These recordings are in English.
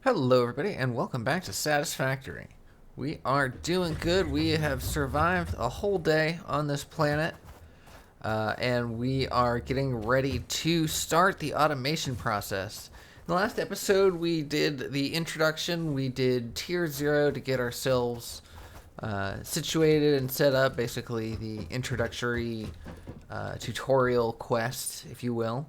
Hello everybody and welcome back to Satisfactory. We are doing good. We have survived a whole day on this planet and we are getting ready to start the automation process. In the last episode we did the introduction, we did tier 0 to get ourselves situated and set up, basically the introductory tutorial quest, if you will.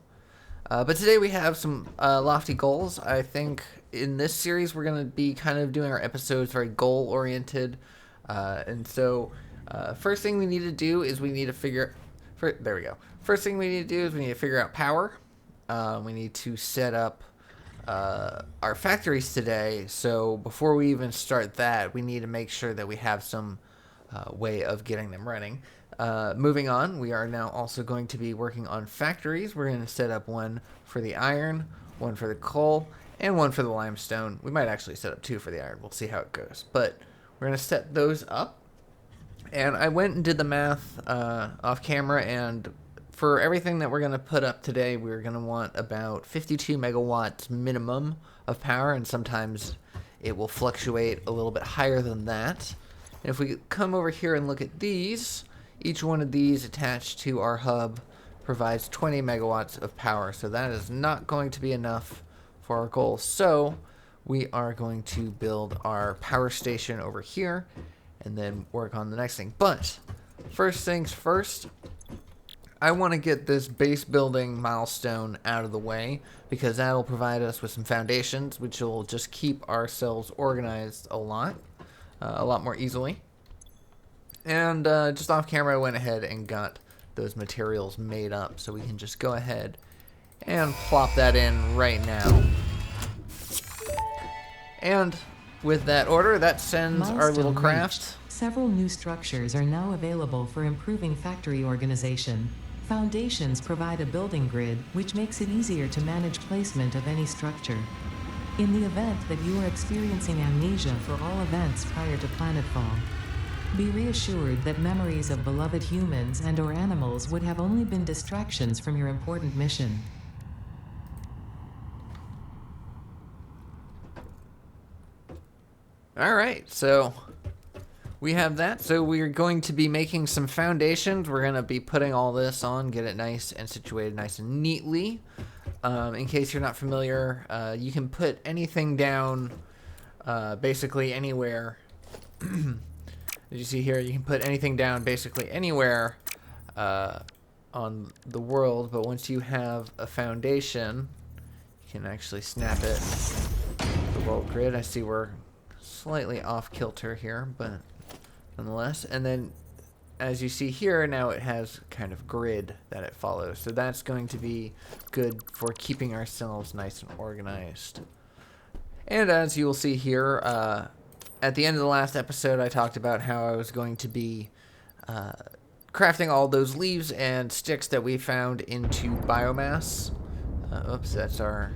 But today we have some lofty goals. I think in this series we're going to be kind of doing our episodes very goal oriented. And so first thing we need to do is we need to figure... there we go. First thing we need to do is we need to figure out power. We need to set up our factories today. So before we even start that, we need to make sure that we have some way of getting them running. Moving on, we are now also going to be working on factories. We're going to set up one for the iron, one for the coal, and one for the limestone. We might actually set up two for the iron. We'll see how it goes. But we're going to set those up. And I went and did the math off camera, and for everything that we're going to put up today, we're going to want about 52 megawatts minimum of power, and sometimes it will fluctuate a little bit higher than that. And if we come over here and look at these, each one of these attached to our hub provides 20 megawatts of power, so that is not going to be enough for our goal. So we are going to build our power station over here and then work on the next thing. But first things first, I want to get this base building milestone out of the way because that'll provide us with some foundations, which will just keep ourselves organized a lot more easily. And just off camera, I went ahead and got those materials made up, so we can just go ahead and plop that in right now. And with that order, that sends our little craft. Reached. Several new structures are now available for improving factory organization. Foundations provide a building grid, which makes it easier to manage placement of any structure. In the event that you are experiencing amnesia for all events prior to planetfall, be reassured that memories of beloved humans and/or animals would have only been distractions from your important mission. Alright, so we have that. So we're going to be making some foundations. We're going to be putting all this on, get it nice and situated nice and neatly. In case you're not familiar, you can put anything down basically anywhere. As you see here, you can put anything down basically anywhere on the world, but once you have a foundation, you can actually snap it to the world grid. I see we're slightly off kilter here, but nonetheless. And then, as you see here, now it has kind of grid that it follows. So that's going to be good for keeping ourselves nice and organized. And as you will see here, at the end of the last episode, I talked about how I was going to be crafting all those leaves and sticks that we found into biomass. Oops, that's our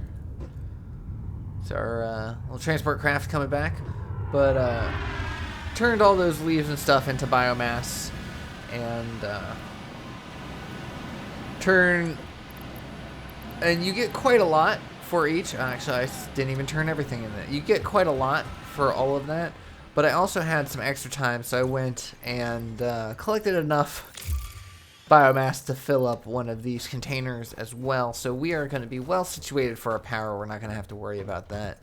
little transport craft coming back. But turned all those leaves and stuff into biomass, and and you get quite a lot for each. Actually, I didn't even turn everything in there. You get quite a lot for all of that, but I also had some extra time, so I went and collected enough biomass to fill up one of these containers as well. So we are going to be well situated for our power. We're not going to have to worry about that.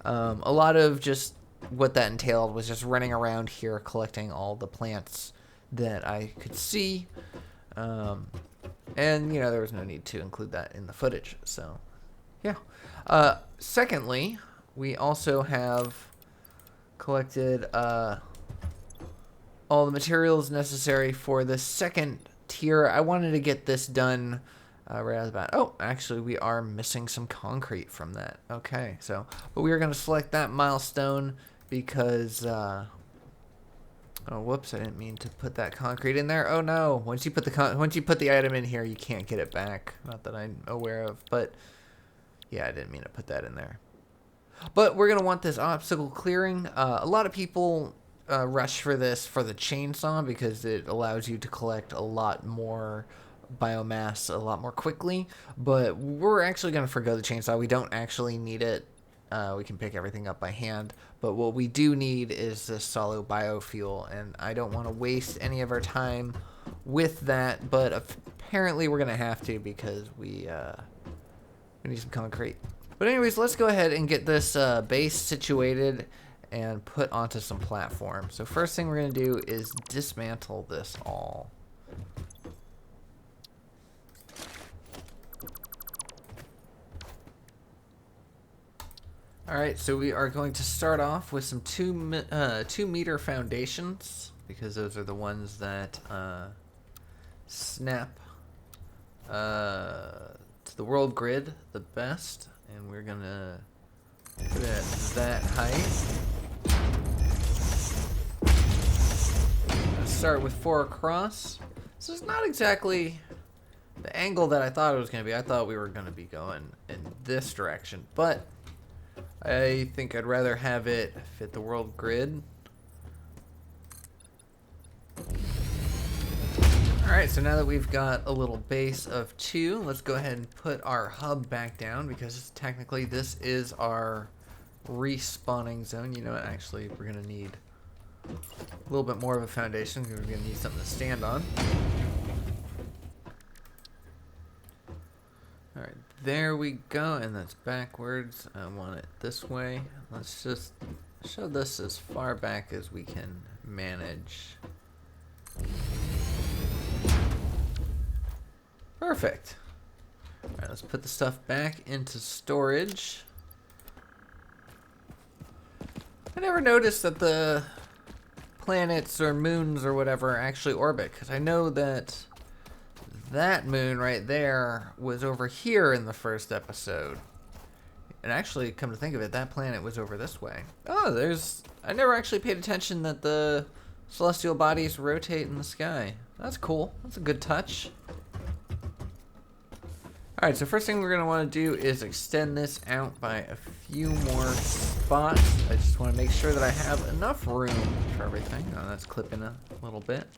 A lot of just what that entailed was just running around here collecting all the plants that I could see. And, you know, there was no need to include that in the footage. So, yeah. Secondly, we also have collected all the materials necessary for the second tier. I wanted to get this done right out of the bat. Oh, actually, we are missing some concrete from that. Okay, so, but we are going to select that milestone because, oh, whoops, I didn't mean to put that concrete in there. Oh no, once you put the item in here, you can't get it back. Not that I'm aware of, but yeah, I didn't mean to put that in there. But we're going to want this obstacle clearing. A lot of people rush for this for the chainsaw because it allows you to collect a lot more biomass a lot more quickly, but we're actually going to forgo the chainsaw. We don't actually need it we can pick everything up by hand. But what we do need is this solid biofuel, and I don't want to waste any of our time with that. But apparently we're gonna have to because we need some concrete. But anyways, let's go ahead and get this base situated and put onto some platforms. So first thing we're gonna do is dismantle this all. Alright, so we are going to start off with some 2-meter foundations, because those are the ones that snap to the world grid the best. And we're going to put it at that height. I'm going to start with 4 across. So it's not exactly the angle that I thought it was going to be. I thought we were going to be going in this direction, but I think I'd rather have it fit the world grid. Alright, so now that we've got a little base of 2, let's go ahead and put our hub back down, because technically this is our respawning zone. You know what, actually we're going to need a little bit more of a foundation, because we're going to need something to stand on. Alright, there we go, and that's backwards. I want it this way. Let's just show this as far back as we can manage. Perfect. Alright, let's put the stuff back into storage. I never noticed that the planets or moons or whatever actually orbit, because I know that that moon right there was over here in the first episode. And actually, come to think of it, that planet was over this way. Oh, I never actually paid attention that the celestial bodies rotate in the sky. That's cool. That's a good touch. Alright, so first thing we're going to want to do is extend this out by a few more spots. I just want to make sure that I have enough room for everything. Oh, that's clipping a little bit.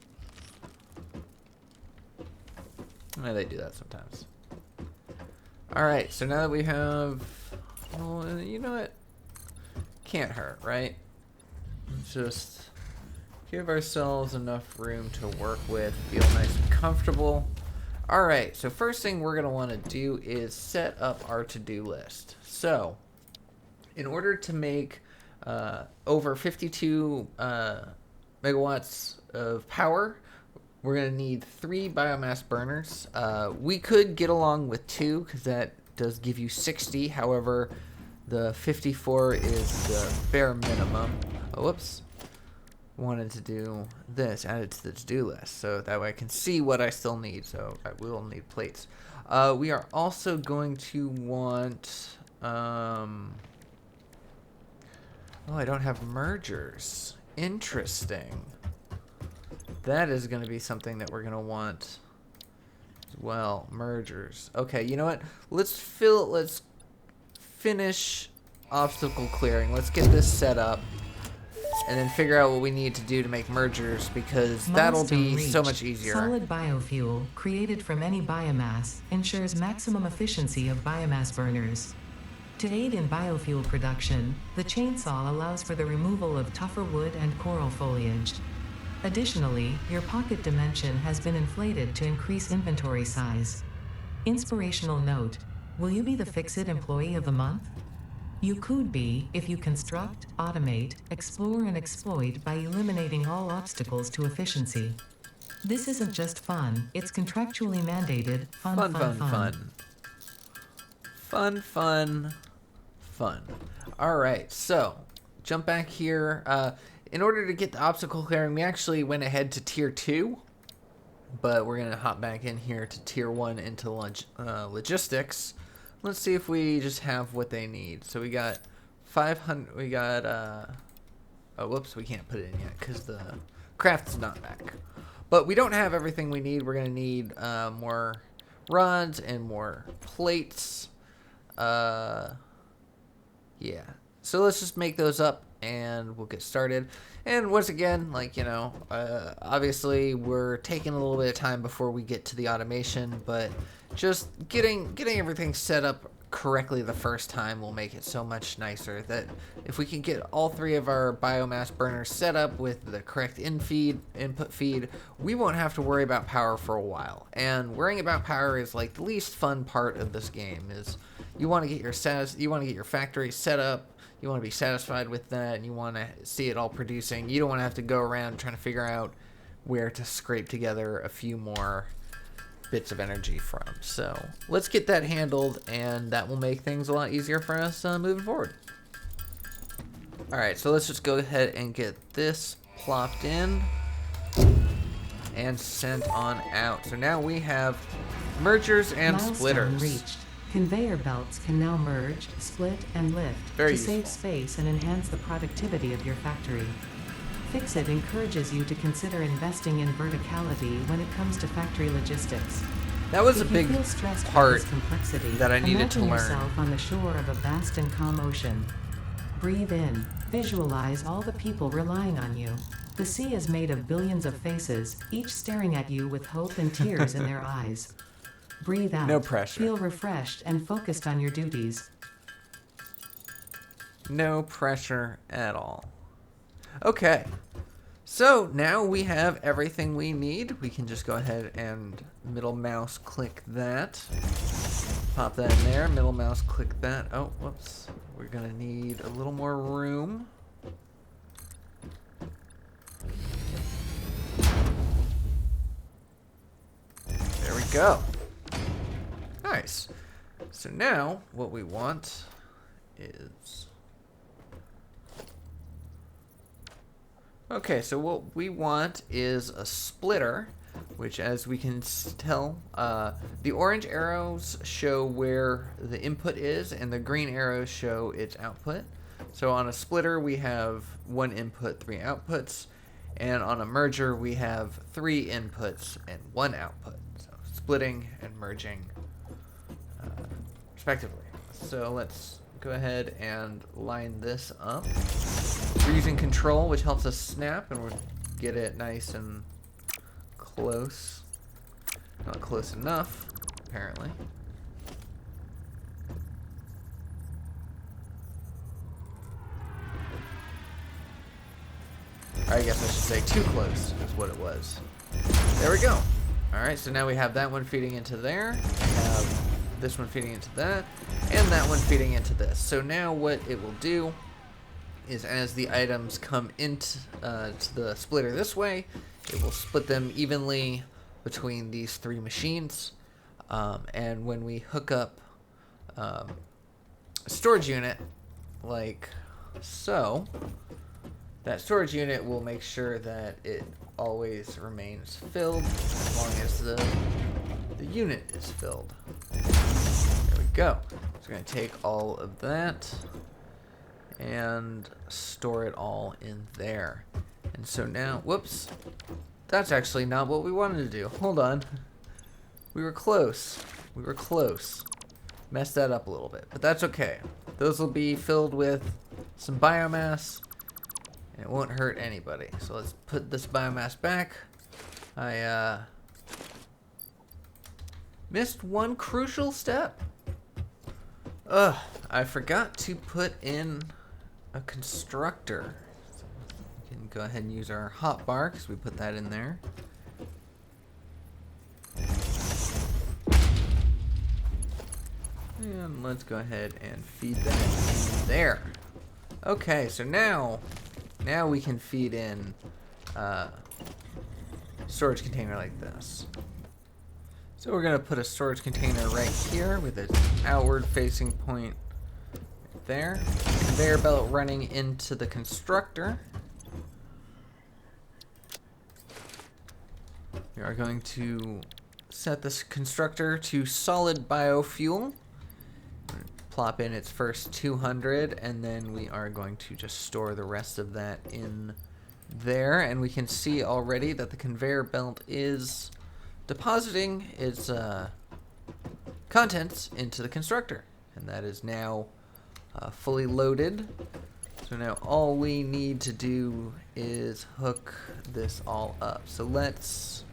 Yeah, they do that sometimes. Alright, so now that we have... Well, you know what? Can't hurt, right? Let's just give ourselves enough room to work with, feel nice and comfortable. Alright, so first thing we're going to want to do is set up our to-do list. So, in order to make over 52 megawatts of power, we're going to need 3 biomass burners. We could get along with 2, because that does give you 60. However, the 54 is the bare minimum. Oh, whoops. Wanted to do this, add it to the to-do list, so that way I can see what I still need. So I will need plates. We are also going to want... oh, I don't have mergers. Interesting. That is going to be something that we're going to want as well. Mergers. Okay, you know what? Let's finish obstacle clearing. Let's get this set up. And then figure out what we need to do to make mergers, because that'll be so much easier. Solid biofuel, created from any biomass, ensures maximum efficiency of biomass burners. To aid in biofuel production, the chainsaw allows for the removal of tougher wood and coral foliage. Additionally, your pocket dimension has been inflated to increase inventory size. Inspirational note: will you be the Fix-It Employee of the Month? You could be if you construct, automate, explore, and exploit by eliminating all obstacles to efficiency. This isn't just fun, it's contractually mandated. Fun. Alright, so, jump back here. In order to get the obstacle clearing, we actually went ahead to tier 2. But we're going to hop back in here to tier 1 into logistics. Let's see if we just have what they need. So we got 500, we got, oh, whoops, we can't put it in yet because the craft's not back. But we don't have everything we need. We're going to need more rods and more plates. Yeah. So let's just make those up and we'll get started. And once again, like, you know, obviously we're taking a little bit of time before we get to the automation, but just getting everything set up correctly the first time will make it so much nicer. That if we can get all 3 of our biomass burners set up with the correct input feed, we won't have to worry about power for a while. And worrying about power is like the least fun part of this game. Is you want to get your factory set up, you want to be satisfied with that, and you want to see it all producing. You don't want to have to go around trying to figure out where to scrape together a few more bits of energy from. So let's get that handled, and that will make things a lot easier for us moving forward. Alright, so let's just go ahead and get this plopped in and sent on out. So now we have mergers and Milestone splitters. reached. Conveyor belts can now merge, split, and lift Very to save useful. space and enhance the productivity of your factory. Fixit encourages you to consider investing in verticality when it comes to factory logistics. That was a If you big feel stressed by part this complexity, that I needed to imagine learn. yourself on the shore of a vast and calm ocean. Breathe in. Visualize all the people relying on you. The sea is made of billions of faces, each staring at you with hope and tears in their eyes. Breathe out. No pressure. Feel refreshed and focused on your duties. No pressure at all. Okay. So now we have everything we need. We can just go ahead and middle mouse click that. Pop that in there. Middle mouse click that. Oh, whoops. We're going to need a little more room. There we go. Nice. So now what we want is... Okay, so what we want is a splitter, which, as we can tell, the orange arrows show where the input is, and the green arrows show its output. So on a splitter, we have 1 input, 3 outputs, and on a merger, we have 3 inputs and 1 output. So splitting and merging, respectively. So let's go ahead and line this up. We're using control, which helps us snap, and we'll get it nice and close. Not close enough, apparently. Or I guess I should say too close is what it was. There we go. Alright, so now we have that one feeding into there. We have this one feeding into that, and that one feeding into this. So now what it will do is, as the items come into to the splitter this way, it will split them evenly between these 3 machines. And when we hook up a storage unit, like so, that storage unit will make sure that it always remains filled as long as the unit is filled. There we go. So we're going to take all of that and store it all in there. And so now, whoops, that's actually not what we wanted to do. Hold on. We were close. We were close. Messed that up a little bit, but that's okay. Those will be filled with some biomass, and it won't hurt anybody. So let's put this biomass back. I missed one crucial step. I forgot to put in a constructor. So we can go ahead and use our hotbar, because we put that in there. And let's go ahead and feed that in there. Okay, so now we can feed in a storage container like this. So we're going to put a storage container right here with an outward facing point right there. Conveyor belt running into the constructor. We are going to set this constructor to solid biofuel. Plop in its first 200, and then we are going to just store the rest of that in there. And we can see already that the conveyor belt is depositing its contents into the constructor, and that is now fully loaded. So now all we need to do is hook this all up. So let's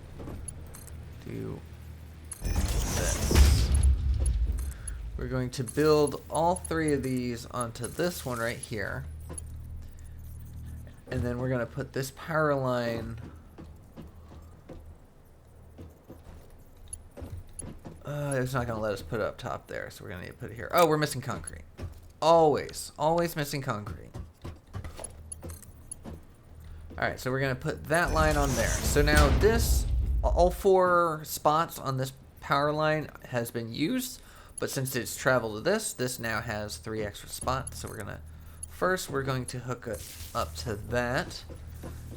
do this. we're going to build all 3 of these onto this one right here. And then we're going to put this power line. It's not going to let us put it up top there, so we're going to need to put it here. Oh, we're missing concrete. Always missing concrete. Alright, so we're going to put that line on there. So now this, all 4 spots on this power line has been used, but since it's traveled to this now has 3 extra spots. So we're going to hook it up to that.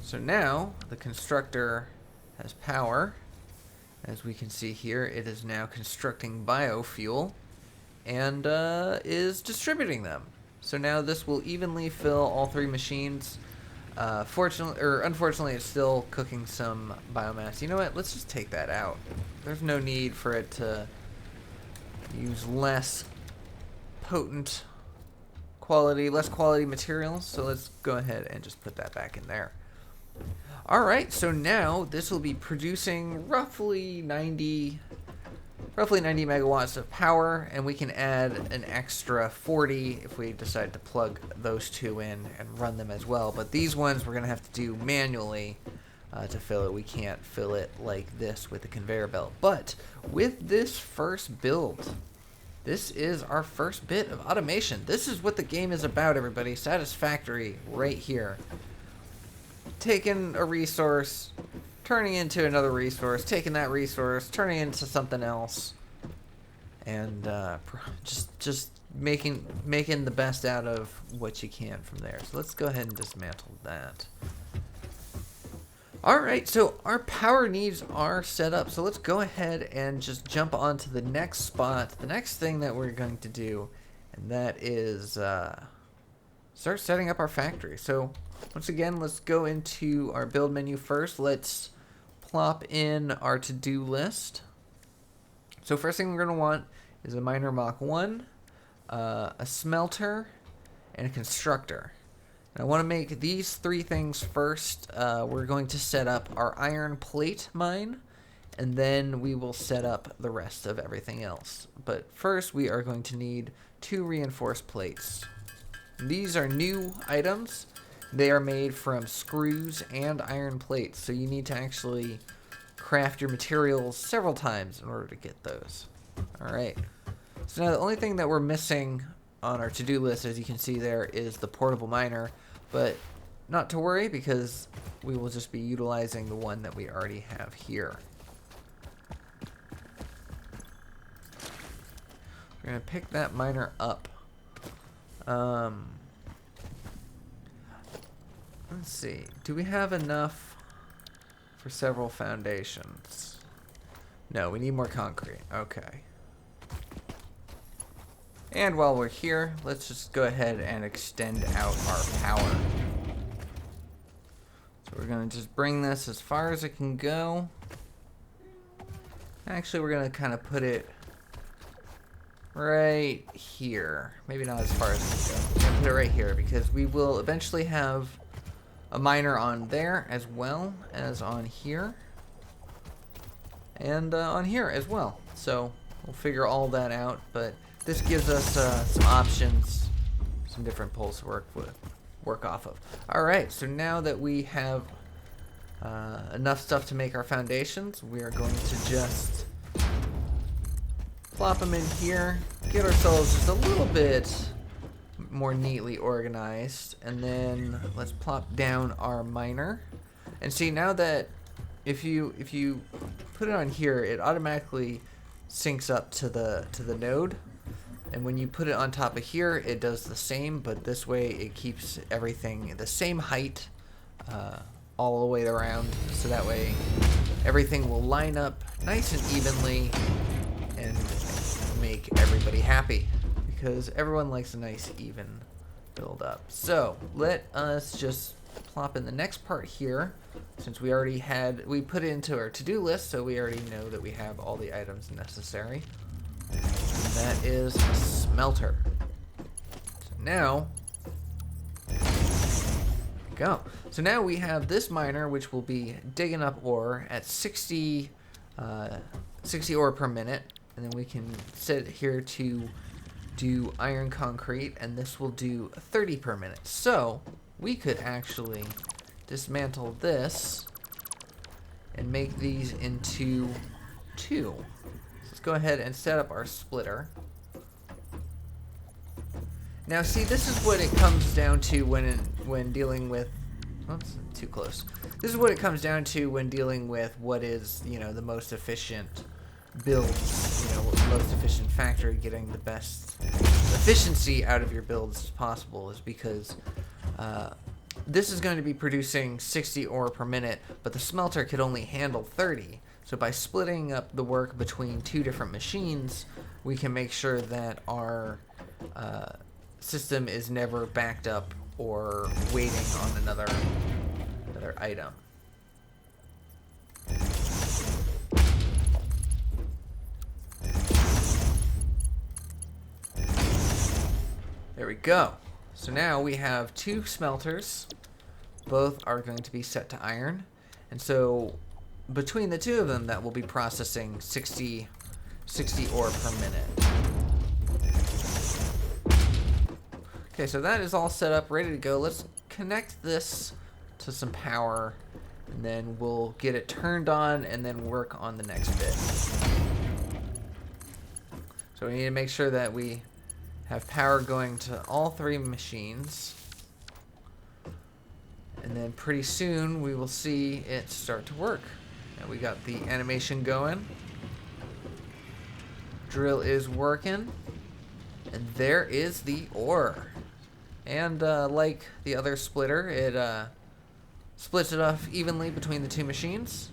So now the constructor has power. As we can see here, it is now constructing biofuel and is distributing them. So now this will evenly fill all 3 machines. Unfortunately, it's still cooking some biomass. You know what? Let's just take that out. There's no need for it to use less quality materials. So let's go ahead and just put that back in there. Alright, so now this will be producing roughly 90 megawatts of power, and we can add an extra 40 if we decide to plug those 2 in and run them as well. But these ones we're going to have to do manually to fill it. We can't fill it like this with the conveyor belt. But with this first build, this is our first bit of automation. This is what the game is about, everybody. Satisfactory right here. Taking a resource, turning into another resource, taking that resource, turning it into something else, and just making the best out of what you can from there. So let's go ahead and dismantle that. Alright, so our power needs are set up, so let's go ahead and just jump on to the next spot, the next thing that we're going to do, and that is start setting up our factory. So once again, let's go into our build menu first. Let's plop in our to-do list. So first thing we're going to want is a miner Mach 1, a smelter, and a constructor. And I want to make these 3 things first. We're going to set up our iron plate mine, and then we will set up the rest of everything else. But first we are going to need 2 reinforced plates. These are new items. They are made from screws and iron plates, so you need to actually craft your materials several times in order to get those. Alright, so now the only thing that we're missing on our to-do list, as you can see there, is the portable miner, but not to worry because we will just be utilizing the one that we already have here. We're going to pick that miner up. Let's see. Do we have enough for several foundations? No, we need more concrete. Okay. And while we're here, let's just go ahead and extend out our power. So we're going to just bring this as far as it can go. Actually, we're going to kind of put it right here. Maybe not as far as it can go. We're going to put it right here because we will eventually have a miner on there as well as on here. And on here as well. So we'll figure all that out, but this gives us some options, some different poles to work off of. Alright, so now that we have enough stuff to make our foundations, we are going to just plop them in here, get ourselves just a little bit more neatly organized, and then let's plop down our miner. And see, now that if you put it on here, it automatically syncs up to the node, and when you put it on top of here, it does the same, but this way it keeps everything the same height all the way around, so that way everything will line up nice and evenly and make everybody happy, because everyone likes a nice even build up. So let us just plop in the next part here, since we put it into our to-do list, so we already know that we have all the items necessary. And that is a smelter. So now, go. So now we have this miner, which will be digging up ore at 60 ore per minute, and then we can set it here to do iron concrete, and this will do 30 per minute. So we could actually dismantle this and make these into 2. So let's go ahead and set up our splitter. Now see, this is what it comes down to when dealing with, oops, too close. This is what it comes down to when dealing with what is, the most efficient builds, most efficient factory, getting the best efficiency out of your builds as possible, is because this is going to be producing 60 ore per minute, but the smelter could only handle 30. So by splitting up the work between 2 different machines, we can make sure that our system is never backed up or waiting on another item. There we go. So now we have 2 smelters. Both are going to be set to iron. And so between the 2 of them, that will be processing 60 ore per minute. Okay, so that is all set up, ready to go. Let's connect this to some power, and then we'll get it turned on and then work on the next bit. So we need to make sure that we have power going to all 3 machines, and then pretty soon we will see it start to work. And we got the animation going. Drill is working, and there is the ore. And like the other splitter, it splits it off evenly between the 2 machines.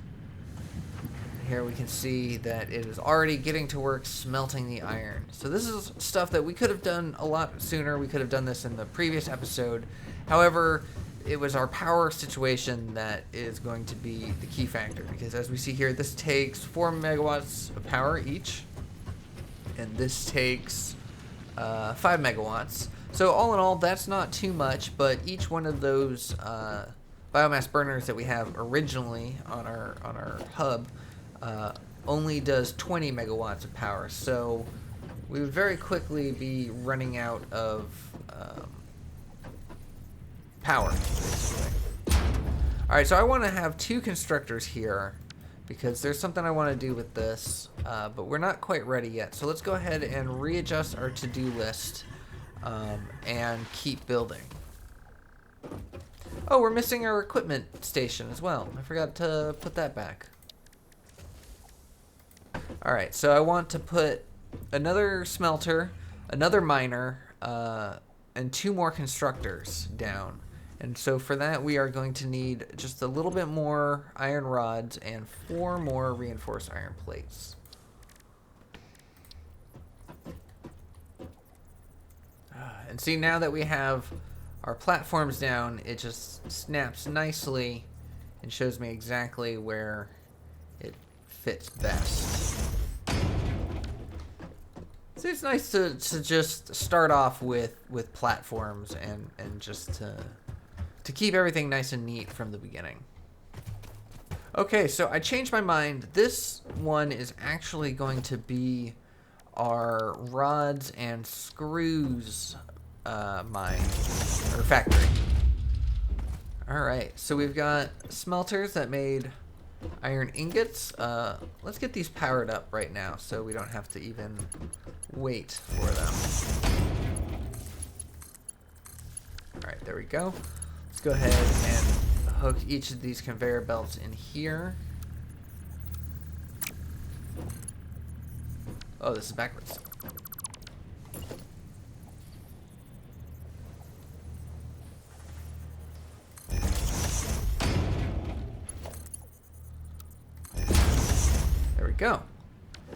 Here we can see that it is already getting to work smelting the iron. So this is stuff that we could have done a lot sooner. We could have done this in the previous episode. However, it was our power situation that is going to be the key factor, because as we see here, this takes 4 megawatts of power each, and this takes 5 megawatts. So all in all, that's not too much, but each one of those biomass burners that we have originally on our hub only does 20 megawatts of power. So we would very quickly be running out of power, basically. Alright, so I want to have 2 constructors here, because there's something I want to do with this, but we're not quite ready yet. So let's go ahead and readjust our to-do list and keep building. Oh, we're missing our equipment station as well. I forgot to put that back. Alright, so I want to put another smelter, another miner, and 2 more constructors down. And so for that, we are going to need just a little bit more iron rods and 4 more reinforced iron plates. And see, now that we have our platforms down, it just snaps nicely and shows me exactly where it fits best. So it's nice to just start off with platforms and just to keep everything nice and neat from the beginning. Okay, so I changed my mind. This one is actually going to be our rods and screws mine, or factory. Alright, so we've got smelters that made iron ingots. Let's get these powered up right now so we don't have to even wait for them. Alright, there we go. Let's go ahead and hook each of these conveyor belts in here. Oh, this is backwards. There we go.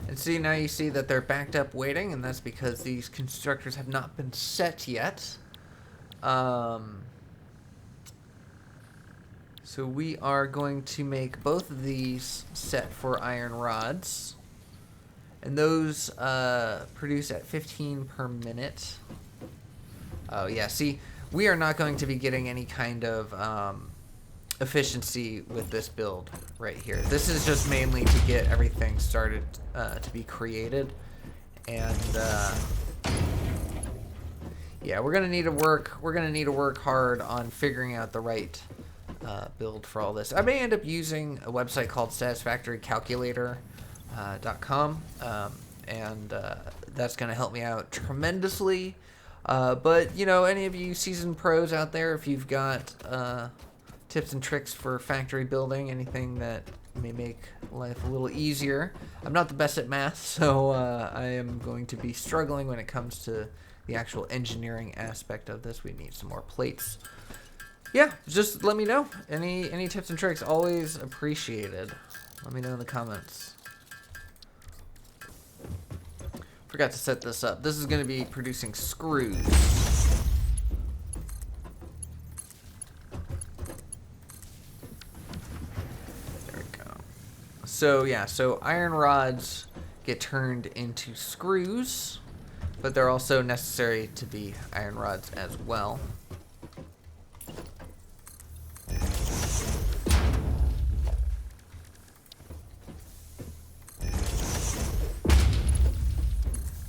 And see, now you see that they're backed up waiting, and that's because these constructors have not been set yet. So we are going to make both of these set for iron rods. And those produce at 15 per minute. Oh yeah, see, we are not going to be getting any kind of efficiency with this build right here. This is just mainly to get everything started to be created. And Yeah, we're gonna need to work. We're gonna need to work hard on figuring out the right build for all this. I may end up using a website called satisfactorycalculator.com, and that's gonna help me out tremendously. But you know, any of you seasoned pros out there, if you've got tips and tricks for factory building, anything that may make life a little easier. I'm not the best at math, so I am going to be struggling when it comes to the actual engineering aspect of this. We need some more plates. Yeah, just let me know. Any tips and tricks, always appreciated. Let me know in the comments. Forgot to set this up. This is going to be producing screws. So yeah, so iron rods get turned into screws, but they're also necessary to be iron rods as well.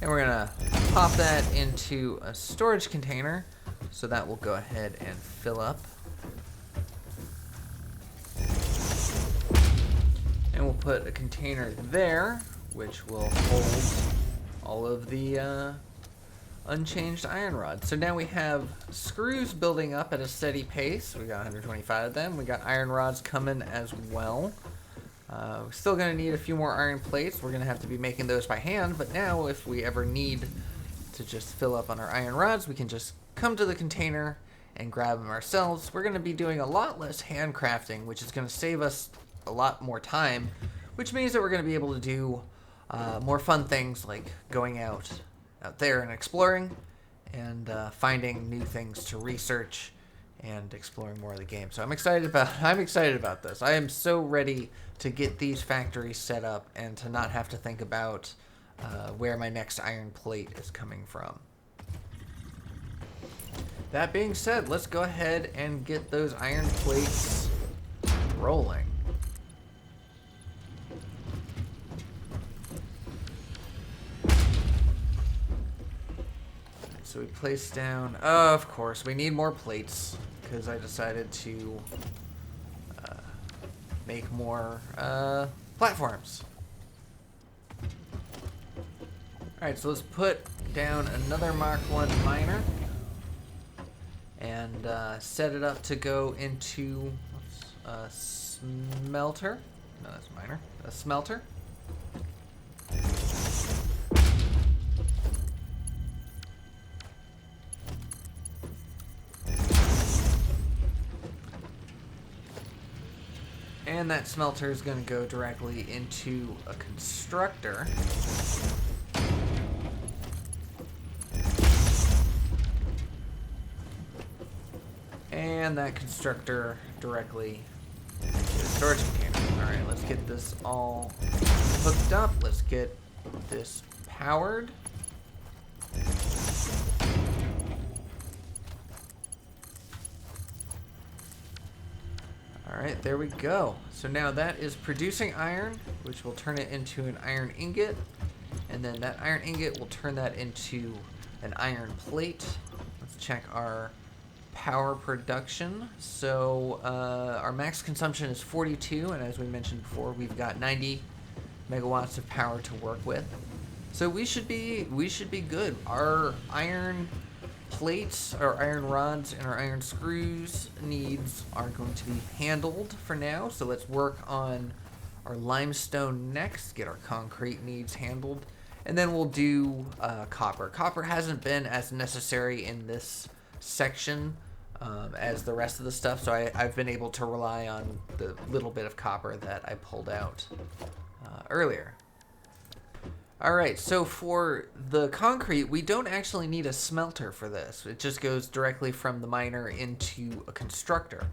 And we're gonna pop that into a storage container, so that will go ahead and fill up. And we'll put a container there, which will hold all of the unchanged iron rods. So now we have screws building up at a steady pace. We got 125 of them. We got iron rods coming as well. We're still going to need a few more iron plates. We're going to have to be making those by hand. But now if we ever need to just fill up on our iron rods, we can just come to the container and grab them ourselves. We're going to be doing a lot less handcrafting, which is going to save us a lot more time, which means that we're going to be able to do more fun things like going out there and exploring and finding new things to research and exploring more of the game. So I'm excited about this. I am so ready to get these factories set up and to not have to think about where my next iron plate is coming from. That being said, let's go ahead and get those iron plates rolling. So we place down, of course, we need more plates because I decided to make more platforms. Alright, so let's put down another Mark 1 miner and set it up to go into a smelter. No, that's a miner. A smelter. And that smelter is going to go directly into a constructor. And that constructor directly into a storage container. Alright, let's get this all hooked up. Let's get this powered. Alright, there we go. So now that is producing iron, which will turn it into an iron ingot. And then that iron ingot will turn that into an iron plate. Let's check our power production. So our max consumption is 42, and as we mentioned before, we've got 90 megawatts of power to work with. So we should be good. Our iron plates, our iron rods, and our iron screws needs are going to be handled for now. So let's work on our limestone next, get our concrete needs handled, and then we'll do copper. Copper hasn't been as necessary in this section as the rest of the stuff, so I've been able to rely on the little bit of copper that I pulled out earlier. Alright, so for the concrete, we don't actually need a smelter for this. It just goes directly from the miner into a constructor.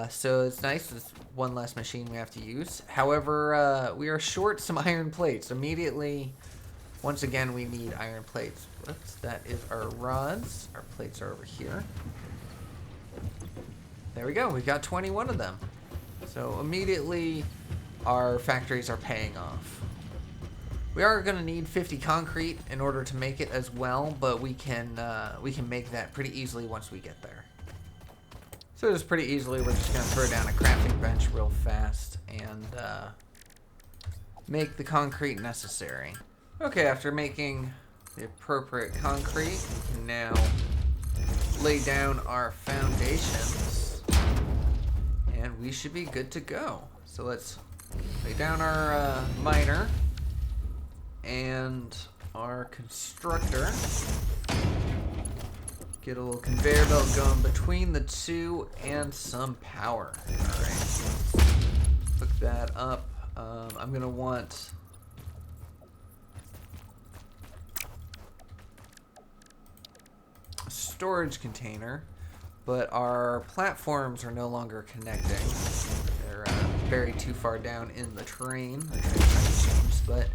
So it's nice, it's one less machine we have to use. However, we are short some iron plates. Immediately, once again, we need iron plates. Whoops, that is our rods. Our plates are over here. There we go, we've got 21 of them. So immediately, our factories are paying off. We are going to need 50 concrete in order to make it as well, but we can make that pretty easily once we get there. So just pretty easily, we're just going to throw down a crafting bench real fast and make the concrete necessary. Okay, after making the appropriate concrete, we can now lay down our foundations, and we should be good to go. So let's lay down our miner and our constructor. Get a little conveyor belt going between the two and some power. Alright, hook that up. I'm going to want a storage container, but our platforms are no longer connecting. They're buried too far down in the terrain. The terrain has changed, but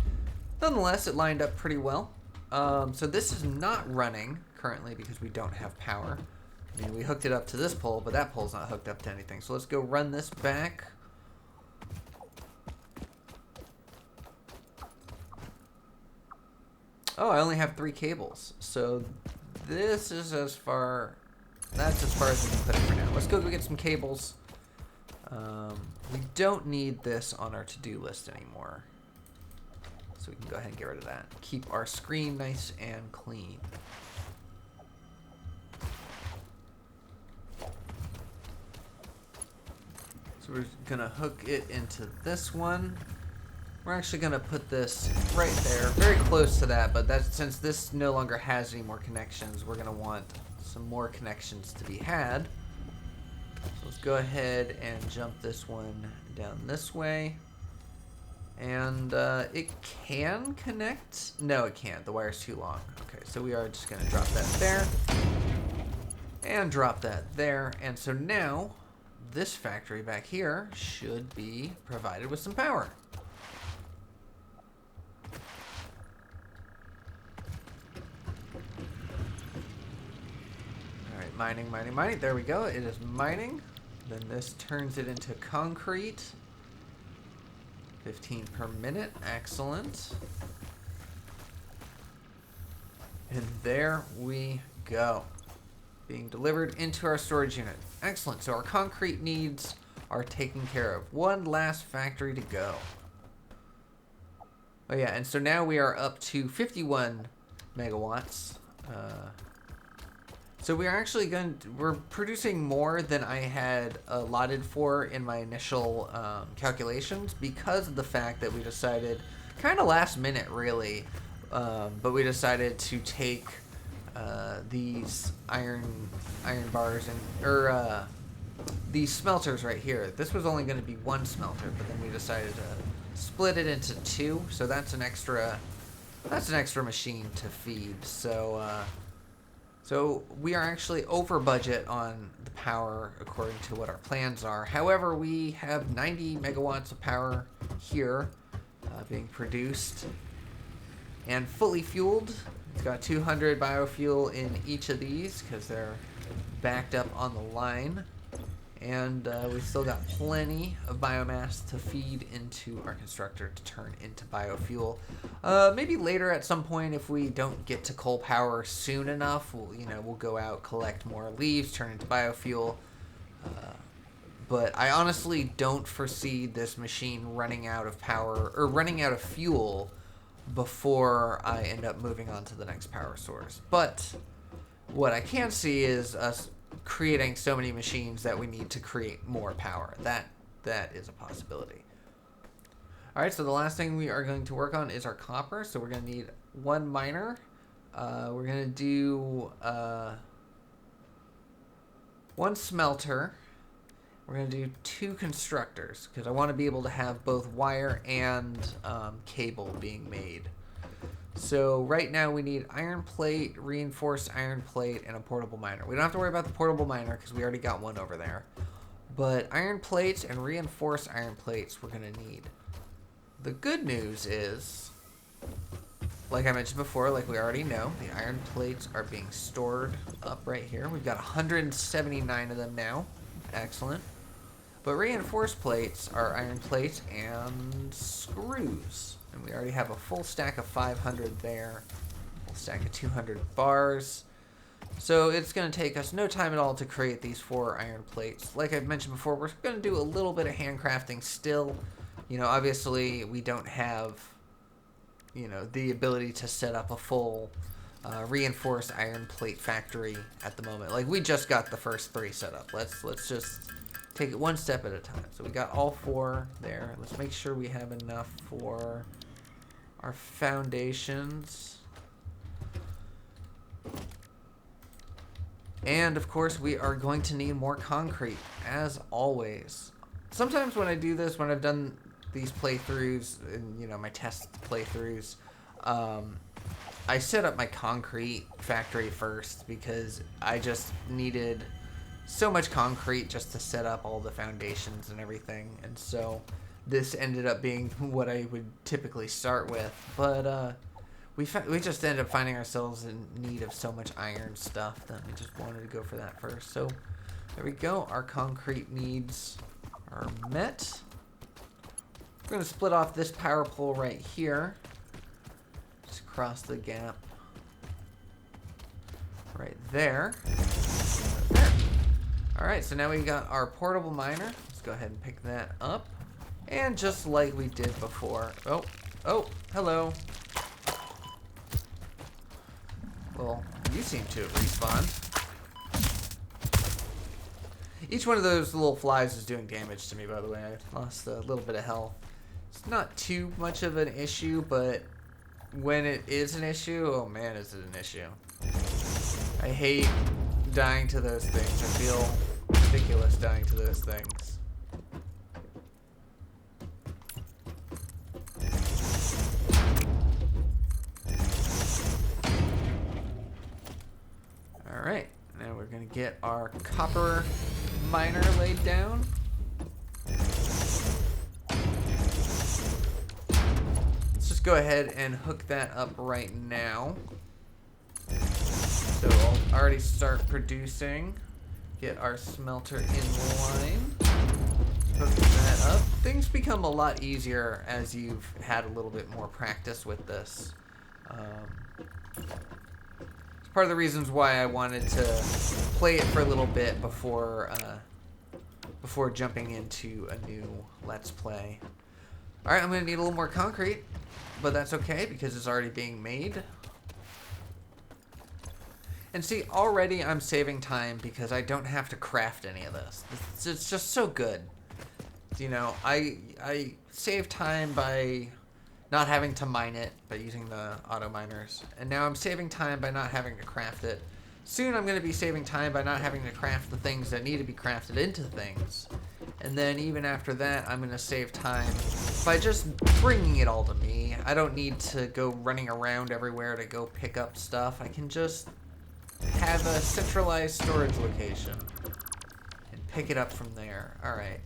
nonetheless, it lined up pretty well. So this is not running currently because we don't have power. I mean, we hooked it up to this pole, but that pole's not hooked up to anything. So let's go run this back. Oh, I only have 3 cables. So this is that's as far as we can put it for now. Let's go get some cables. We don't need this on our to-do list anymore. So we can go ahead and get rid of that. Keep our screen nice and clean. So we're gonna hook it into this one. We're actually gonna put this right there, very close to that, but that's, since this no longer has any more connections, we're gonna want some more connections to be had. So let's go ahead and jump this one down this way. And it can connect. No, it can't. The wire's too long. Okay, so we are just going to drop that there. And drop that there. And so now, this factory back here should be provided with some power. Alright, mining, mining, mining. There we go. It is mining. Then this turns it into concrete. 15 per minute. Excellent. And there we go. Being delivered into our storage unit. Excellent. So our concrete needs are taken care of. One last factory to go. Oh yeah, and so now we are up to 51 megawatts. So we're actually we're producing more than I had allotted for in my initial calculations because of the fact that we decided, kind of last minute really, but we decided to take these iron bars and these smelters right here. This was only going to be one smelter, but then we decided to split it into 2. So that's an extra machine to feed. So we are actually over budget on the power according to what our plans are. However, we have 90 megawatts of power here being produced and fully fueled. It's got 200 biofuel in each of these because they're backed up on the line. And we've still got plenty of biomass to feed into our constructor to turn into biofuel. Maybe later at some point, if we don't get to coal power soon enough, we'll go out, collect more leaves, turn into biofuel. But I honestly don't foresee this machine running out of power or running out of fuel before I end up moving on to the next power source. But what I can see is us creating so many machines that we need to create more power. That is a possibility. Alright, so the last thing we are going to work on is our copper. So we're going to need 1 miner. We're going to do 1 smelter. We're going to do 2 constructors because I want to be able to have both wire and cable being made. So right now we need iron plate, reinforced iron plate, and a portable miner. We don't have to worry about the portable miner because we already got one over there. But iron plates and reinforced iron plates we're going to need. The good news is, like I mentioned before, like we already know, the iron plates are being stored up right here. We've got 179 of them now. Excellent. But reinforced plates are iron plates and screws. And we already have a full stack of 500 there. Full stack of 200 bars. So it's going to take us no time at all to create these 4 iron plates. Like I mentioned before, we're going to do a little bit of handcrafting still. You know, obviously we don't have, you know, the ability to set up a full reinforced iron plate factory at the moment. Like, we just got the first 3 set up. Let's just take it one step at a time. So we got all 4 there. Let's make sure we have enough for our foundations. And of course we are going to need more concrete, as always. Sometimes when I do this, when I've done these playthroughs and, you know, my test playthroughs, I set up my concrete factory first because I just needed so much concrete just to set up all the foundations and everything. And so this ended up being what I would typically start with. But we just ended up finding ourselves in need of so much iron stuff that we just wanted to go for that first. So there we go. Our concrete needs are met. We're going to split off this power pole right here. Just across the gap. Right there. Alright, so now we got our portable miner. Let's go ahead and pick that up. And just like we did before. Oh, hello. Well, you seem to have respawned. Each one of those little flies is doing damage to me, by the way. I lost a little bit of health. It's not too much of an issue, but when it is an issue, oh man, is it an issue. I hate dying to those things. I feel ridiculous dying to those things. Alright, now we're going to get our copper miner laid down. Let's just go ahead and hook that up right now. So I'll already start producing. Get our smelter in line. Hook that up. Things become a lot easier as you've had a little bit more practice with this. It's part of the reasons why I wanted to play it for a little bit before jumping into a new Let's Play. Alright, I'm going to need a little more concrete, but that's okay because it's already being made. And see, already I'm saving time because I don't have to craft any of this. It's just so good. You know, I save time by not having to mine it, by using the auto miners. And now I'm saving time by not having to craft it. Soon I'm going to be saving time by not having to craft the things that need to be crafted into things. And then even after that, I'm going to save time by just bringing it all to me. I don't need to go running around everywhere to go pick up stuff. I can just have a centralized storage location and pick it up from there. Alright.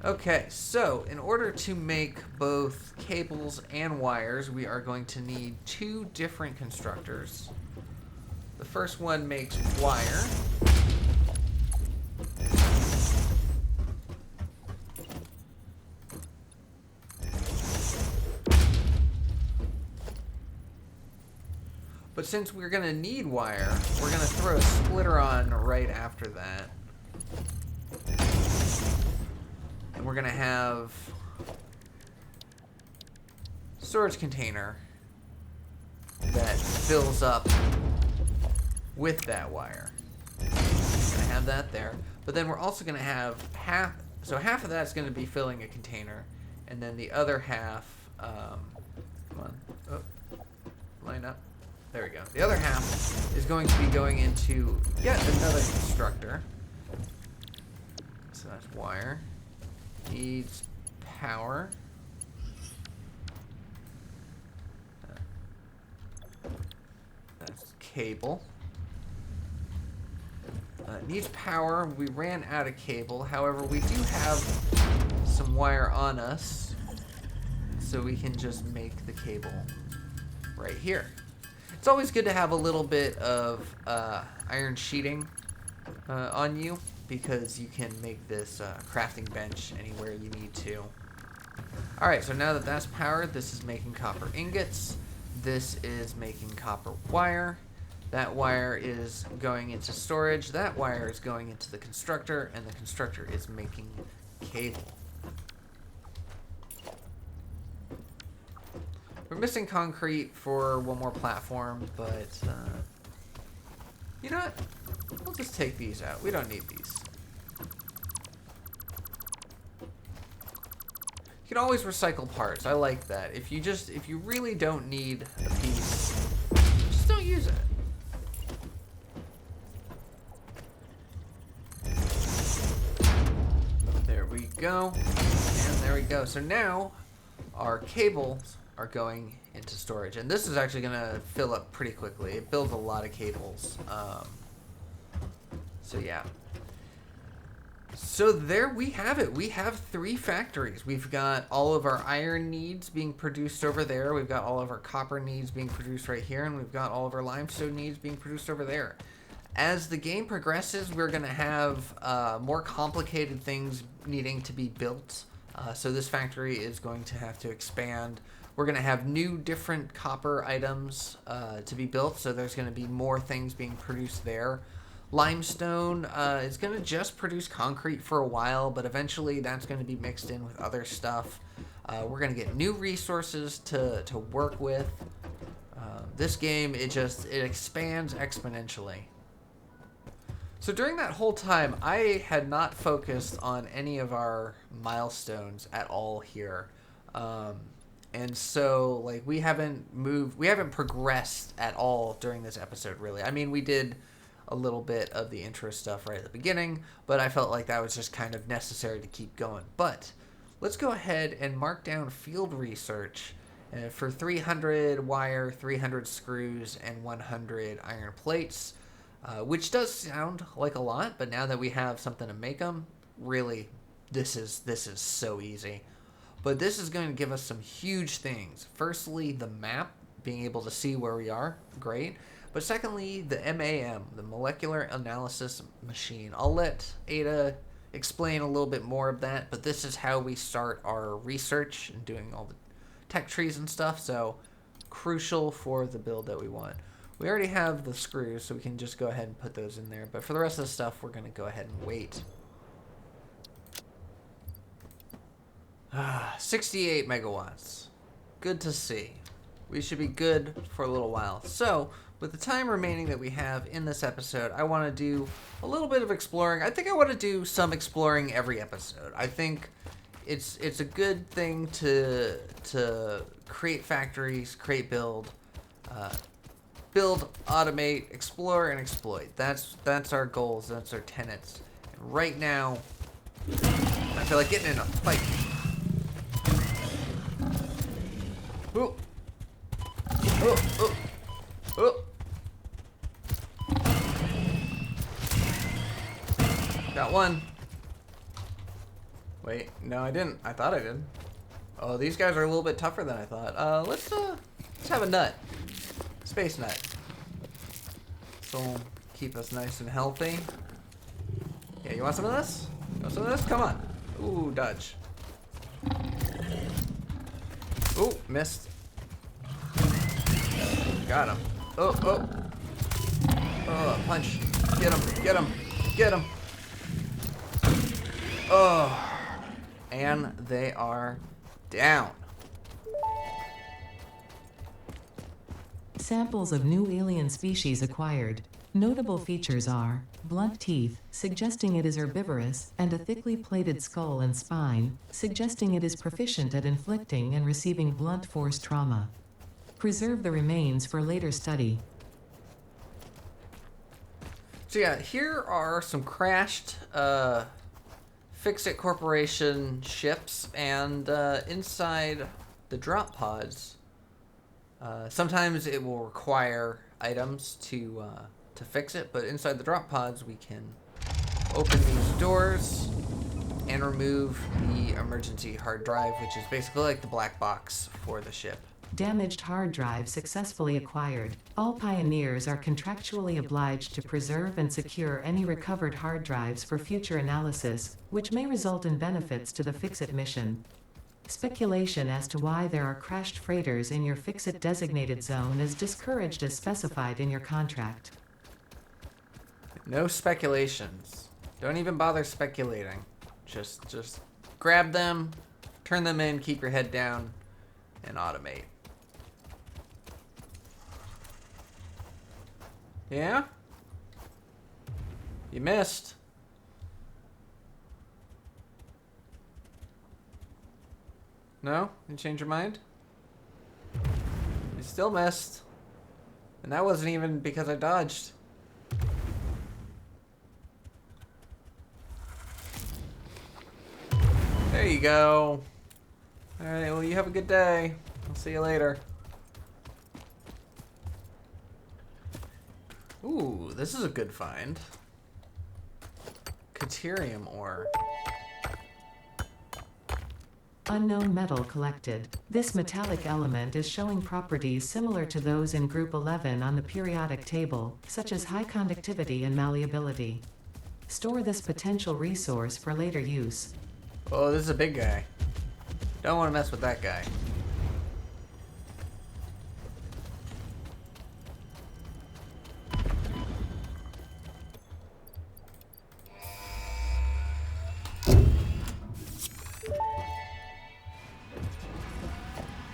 Okay, so in order to make both cables and wires, we are going to need 2 different constructors. The first one makes wire. But since we're going to need wire, we're going to throw a splitter on right after that. And we're going to have a storage container that fills up with that wire. We're going to have that there. But then we're also going to have half of that's going to be filling a container. And then the other half, come on, line up. There we go. The other half is going to be going into yet another constructor. So that's wire. Needs power. That's cable. Needs power. We ran out of cable. However, we do have some wire on us. So we can just make the cable right here. It's always good to have a little bit of iron sheeting on you because you can make this crafting bench anywhere you need to. Alright, so now that that's powered, this is making copper ingots. This is making copper wire. That wire is going into storage. That wire is going into the constructor, and the constructor is making cable. We're missing concrete for one more platform, but you know what? We'll just take these out. We don't need these. You can always recycle parts. I like that. If you really don't need a piece, just don't use it. There we go. And there we go. So now our cables are going into storage. And this is actually going to fill up pretty quickly. It builds a lot of cables. So yeah. So there we have it. We have 3 factories. We've got all of our iron needs being produced over there. We've got all of our copper needs being produced right here. And we've got all of our limestone needs being produced over there. As the game progresses, we're going to have more complicated things needing to be built. So this factory is going to have to expand. We're going to have new different copper items to be built. So there's going to be more things being produced there. Limestone is going to just produce concrete for a while, but eventually that's going to be mixed in with other stuff. We're going to get new resources to work with. This game, it expands exponentially. So during that whole time, I had not focused on any of our milestones at all here. And so, like, we haven't progressed at all during this episode, really. I mean, we did a little bit of the intro stuff right at the beginning, but I felt like that was just kind of necessary to keep going. But let's go ahead and mark down field research for 300 wire, 300 screws, and 100 iron plates, which does sound like a lot, but now that we have something to make them, really, this is so easy. But this is going to give us some huge things. Firstly, the map, being able to see where we are, great. But secondly, the MAM, the Molecular Analysis Machine. I'll let Ada explain a little bit more of that, but this is how we start our research and doing all the tech trees and stuff, so crucial for the build that we want. We already have the screws, so we can just go ahead and put those in there, but for the rest of the stuff, we're going to go ahead and wait. 68 megawatts. Good to see. We should be good for a little while. So, with the time remaining that we have in this episode, I want to do a little bit of exploring. I think I want to do some exploring every episode. I think it's a good thing to create factories, create build, automate, explore, and exploit. That's our goals. That's our tenets. And right now, I feel like getting in a fight. Ooh. Oh, oh. Oh. Got one. Wait, no, I didn't. I thought I did. Oh, these guys are a little bit tougher than I thought. Let's have a nut. Space nut. This will keep us nice and healthy. Yeah, you want some of this? You want some of this? Come on. Ooh, dodge. Ooh, missed. Got him. Oh, oh. Oh, punch. Get him, get him, get him. Oh. And they are down. Samples of new alien species acquired. Notable features are blunt teeth, suggesting it is herbivorous, and a thickly plated skull and spine, suggesting it is proficient at inflicting and receiving blunt force trauma. Preserve the remains for later study. So yeah, here are some crashed Fix-It Corporation ships, and inside the drop pods, sometimes it will require items to fix it, but inside the drop pods we can open these doors and remove the emergency hard drive, which is basically like the black box for the ship. Damaged hard drive successfully acquired. All pioneers are contractually obliged to preserve and secure any recovered hard drives for future analysis, which may result in benefits to the Fix-It mission. Speculation as to why there are crashed freighters in your fix-it designated zone is discouraged as specified in your contract. No speculations. Don't even bother speculating. Just grab them, turn them in, keep your head down, and automate. Yeah? You missed. No? You change your mind? You still missed. And that wasn't even because I dodged. There you go. Alright, well, you have a good day. I'll see you later. Ooh, this is a good find. Caterium ore. Unknown metal collected. This metallic element is showing properties similar to those in Group 11 on the periodic table, such as high conductivity and malleability. Store this potential resource for later use. Oh, this is a big guy. Don't want to mess with that guy.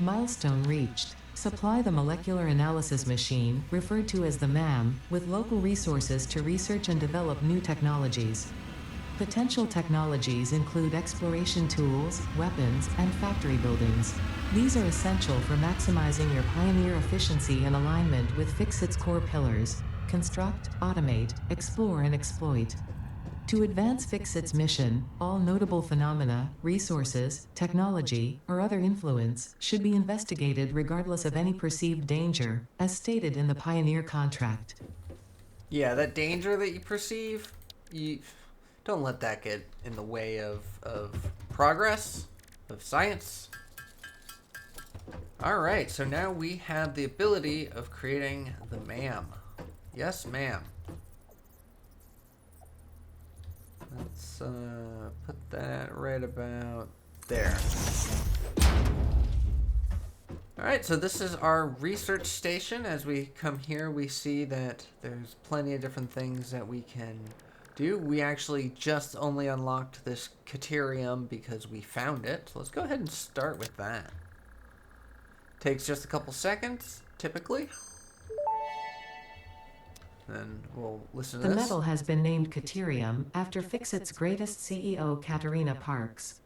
Milestone reached. Supply the molecular analysis machine, referred to as the MAM, with local resources to research and develop new technologies. Potential technologies include exploration tools, weapons, and factory buildings. These are essential for maximizing your Pioneer efficiency and alignment with Fixit's core pillars: construct, automate, explore, and exploit. To advance Fixit's mission, all notable phenomena, resources, technology, or other influence should be investigated regardless of any perceived danger, as stated in the Pioneer contract. Yeah, that danger that you perceive, you don't let that get in the way of progress, of science. Alright, so now we have the ability of creating the MAM. Yes, ma'am. Let's put that right about there. Alright, so this is our research station. As we come here, we see that there's plenty of different things that we can do. We actually just only unlocked this caterium because we found it. So let's go ahead and start with that. Takes just a couple seconds, typically. Then we'll listen to The this. metal has been named Caterium after Fixit's greatest CEO, Katerina Parks.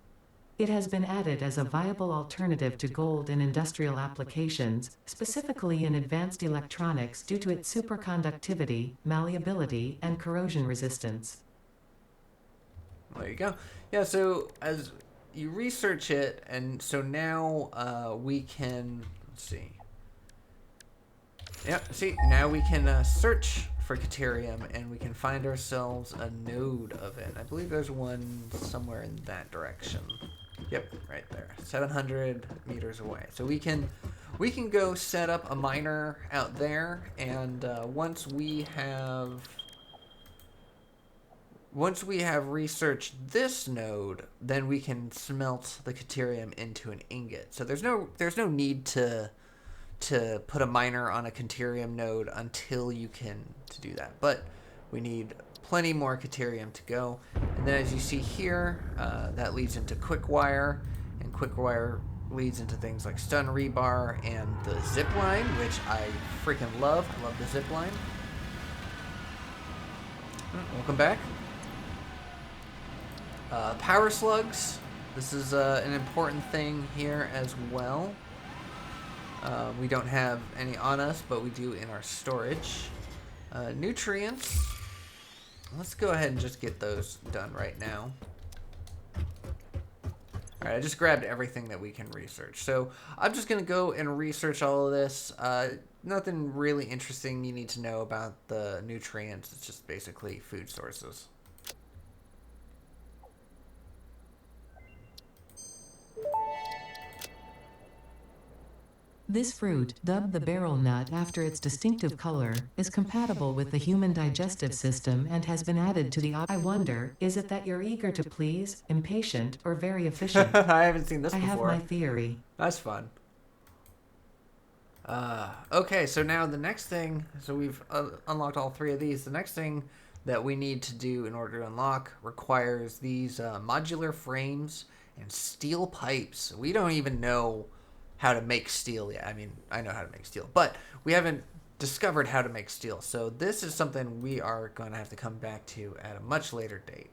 It has been added as a viable alternative to gold in industrial applications, specifically in advanced electronics due to its superconductivity, malleability, and corrosion resistance. There you go. Yeah, so as you research it, and so now we can, let's see. Yep, see, now we can search for Caterium, and we can find ourselves a node of it. I believe there's one somewhere in that direction. Yep, right there. 700 meters away. So we can go set up a miner out there, and once we have researched this node, then we can smelt the Caterium into an ingot. So there's no need to put a miner on a Caterium node until you can to do that. But we need plenty more Caterium to go. And then as you see here, that leads into quick wire, and quick wire leads into things like stun rebar and the zip line, which I freaking love. I love the zip line. Welcome back. Power slugs. This is an important thing here as well. We don't have any on us, but we do in our storage. Nutrients. Let's go ahead and just get those done right now. Alright, I just grabbed everything that we can research. So I'm just going to go and research all of this. Nothing really interesting you need to know about the nutrients. It's just basically food sources. This fruit, dubbed the barrel nut after its distinctive color, is compatible with the human digestive system and has been added to the I wonder, is it that you're eager to please, impatient, or very efficient? I haven't seen this I have my before. theory. That's fun. Okay, so now the next thing, so we've unlocked all three of these. The next thing that we need to do in order to unlock requires these modular frames and steel pipes. We don't even know how to make steel yet. I mean, I know how to make steel, but we haven't discovered how to make steel. So this is something we are going to have to come back to at a much later date.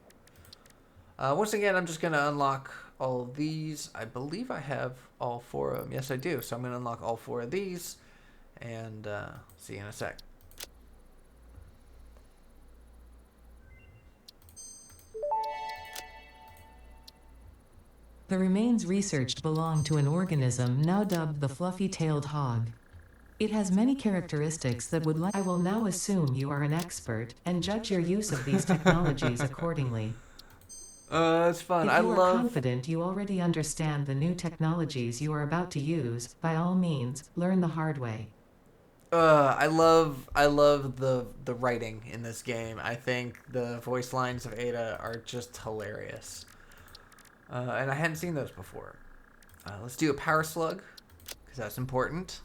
Once again, I'm just going to unlock all of these. I believe I have all four of them. Yes, I do. So I'm going to unlock all four of these and see you in a sec. The remains researched belong to an organism now dubbed the fluffy-tailed hog. It has many characteristics that would I will now assume you are an expert and judge your use of these technologies accordingly. It's fun. If I you are love. confident you already understand the new technologies you are about to use, by all means, learn the hard way. I love the writing in this game. I think the voice lines of Ada are just hilarious. And I hadn't seen those before. Let's do a power slug, because that's important.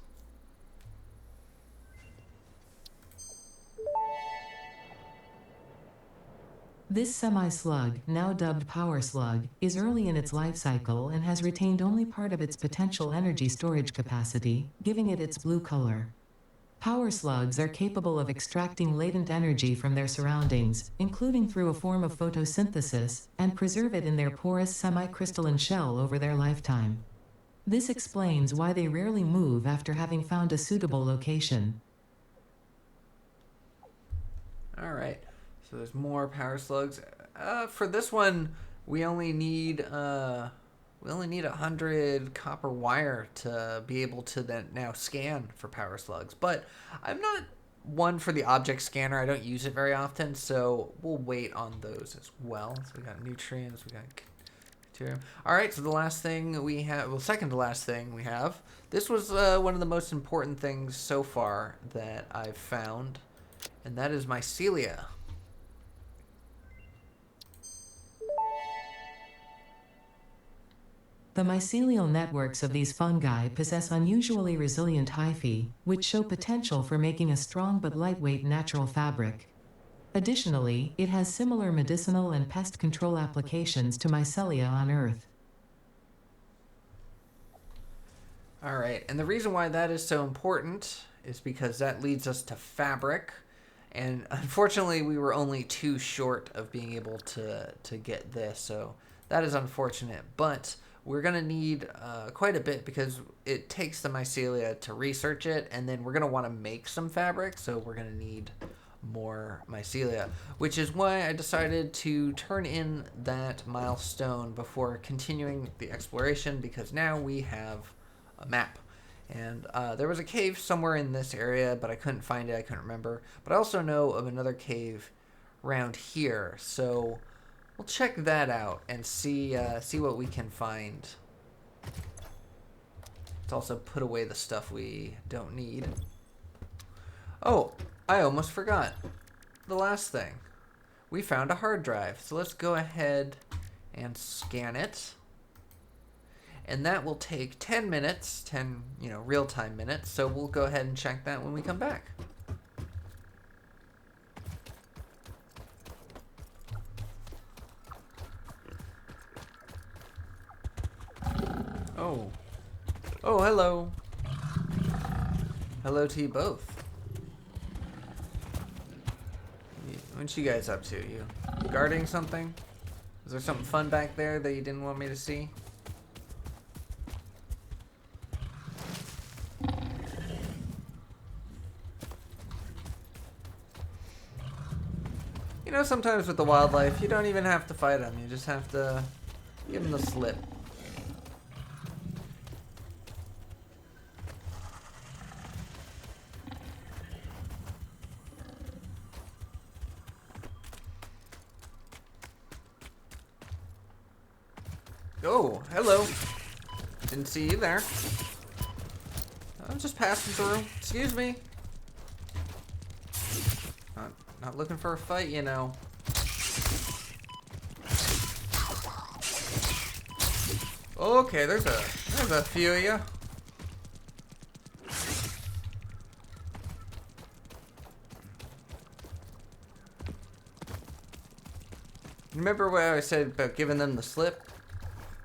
This semi-slug, now dubbed power slug, is early in its life cycle and has retained only part of its potential energy storage capacity, giving it its blue color. Power slugs are capable of extracting latent energy from their surroundings, including through a form of photosynthesis, and preserve it in their porous semi-crystalline shell over their lifetime. This explains why they rarely move after having found a suitable location. All right. So there's more power slugs. For this one, we only need 100 copper wire to be able to then now scan for power slugs. But I'm not one for the object scanner. I don't use it very often, so we'll wait on those as well. So we got nutrients, we got bacterium. All right, so the last thing we have, well, second to last thing we have, this was one of the most important things so far that I've found, and that is Mycelia. The mycelial networks of these fungi possess unusually resilient hyphae, which show potential for making a strong but lightweight natural fabric. Additionally, it has similar medicinal and pest control applications to Mycelia on Earth. All right, and the reason why that is so important is because that leads us to fabric, and unfortunately we were only too short of being able to get this, so that is unfortunate, but we're going to need quite a bit because it takes the mycelia to research it, and then we're going to want to make some fabric, so we're going to need more mycelia, which is why I decided to turn in that milestone before continuing the exploration, because now we have a map. And there was a cave somewhere in this area, but I couldn't find it. I couldn't remember. But I also know of another cave around here, so we'll check that out and see what we can find. Let's also put away the stuff we don't need. Oh, I almost forgot the last thing. We found a hard drive, so let's go ahead and scan it. And that will take 10 minutes, 10, real-time minutes, so we'll go ahead and check that when we come back. Oh. Oh, hello. Hello to you both. What you guys up to? You guarding something? Is there something fun back there that you didn't want me to see? Sometimes with the wildlife, you don't even have to fight them. You just have to give them the slip. Oh, hello. Didn't see you there. I'm just passing through. Excuse me. Not looking for a fight, you know. Okay, there's a few of you. Remember what I said about giving them the slip?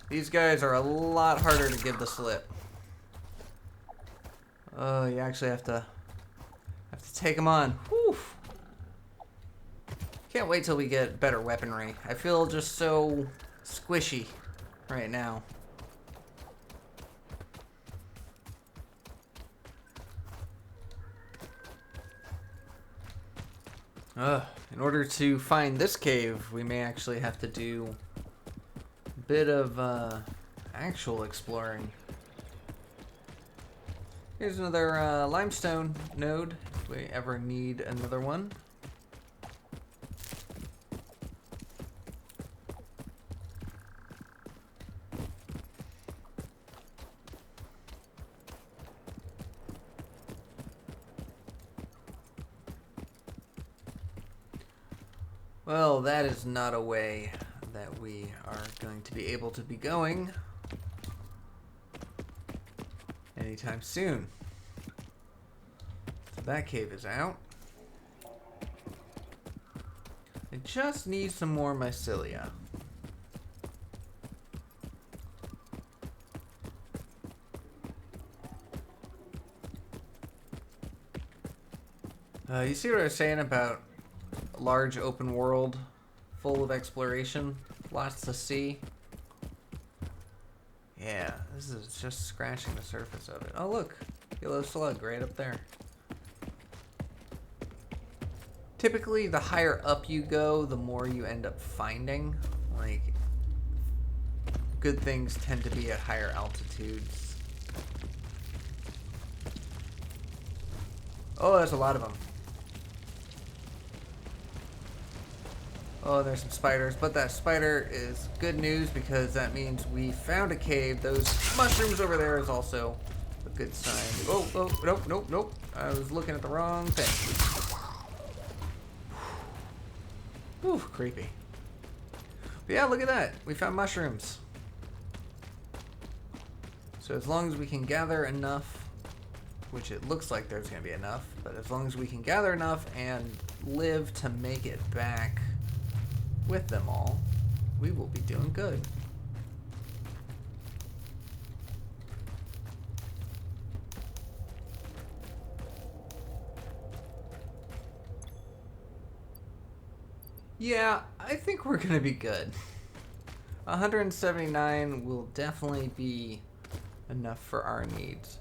These guys are a lot harder to give the slip. Oh, you actually have to take them on. Whew. Can't wait till we get better weaponry. I feel just so squishy right now. In order to find this cave, we may actually have to do a bit of actual exploring. Here's another limestone node, if we ever need another one. Well, that is not a way that we are going to be able to be going anytime soon. So that cave is out. I just need some more mycelia. You see what I was saying about a large open world full of exploration, lots to see? Yeah, this is just scratching the surface of it. Oh look, yellow slug right up there. Typically, the higher up you go, the more you end up finding. Like, good things tend to be at higher altitudes. Oh, there's a lot of them. Oh, there's some spiders, but that spider is good news because that means we found a cave. Those mushrooms over there is also a good sign. Oh, nope. I was looking at the wrong thing. Ooh, creepy. But yeah, look at that. We found mushrooms. So as long as we can gather enough, which it looks like there's going to be enough, but as long as we can gather enough and live to make it back with them all, we will be doing good. Yeah, I think we're gonna be good. 179 will definitely be enough for our needs.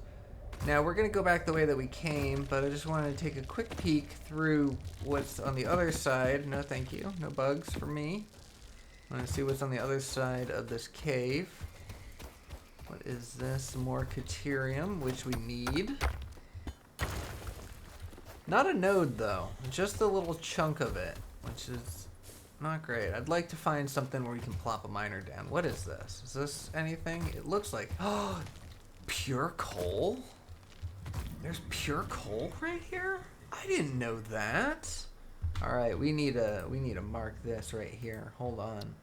Now we're gonna go back the way that we came, but I just wanted to take a quick peek through what's on the other side. No thank you, no bugs for me. I want to see what's on the other side of this cave. What is this? More Caterium, which we need. Not a node though, just a little chunk of it, which is not great. I'd like to find something where we can plop a miner down. What is this? Is this anything? It looks like, oh, pure coal? There's pure coal right here? I didn't know that. All right, we need to mark this right here. Hold on.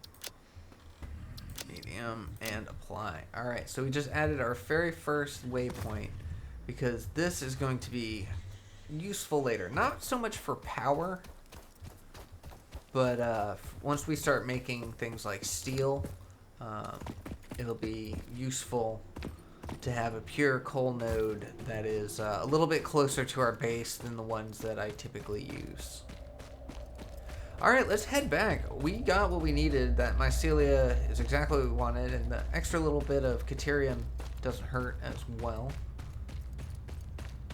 Medium and apply. All right, so we just added our very first waypoint because this is going to be useful later. Not so much for power, but once we start making things like steel, it'll be useful to have a pure coal node that is a little bit closer to our base than the ones that I typically use. All right, let's head back. We got what we needed. That mycelia is exactly what we wanted, and the extra little bit of Caterium doesn't hurt as well.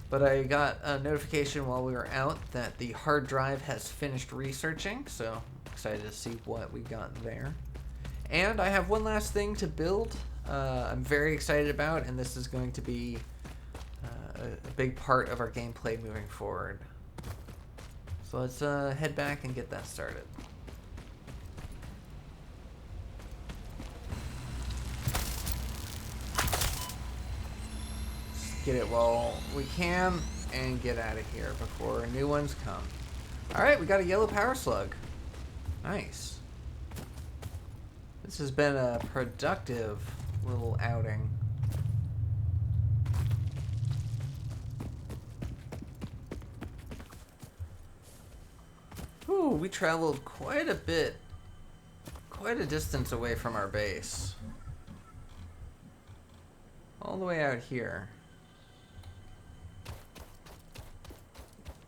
But I got a notification while we were out that the hard drive has finished researching, so I'm excited to see what we got there. And I have one last thing to build I'm very excited about, and this is going to be a big part of our gameplay moving forward. So let's head back and get that started. get it while we can and get out of here before new ones come. Alright, we got a yellow power slug. Nice. This has been a productive little outing. Ooh, we traveled quite a bit, quite a distance away from our base. All the way out here.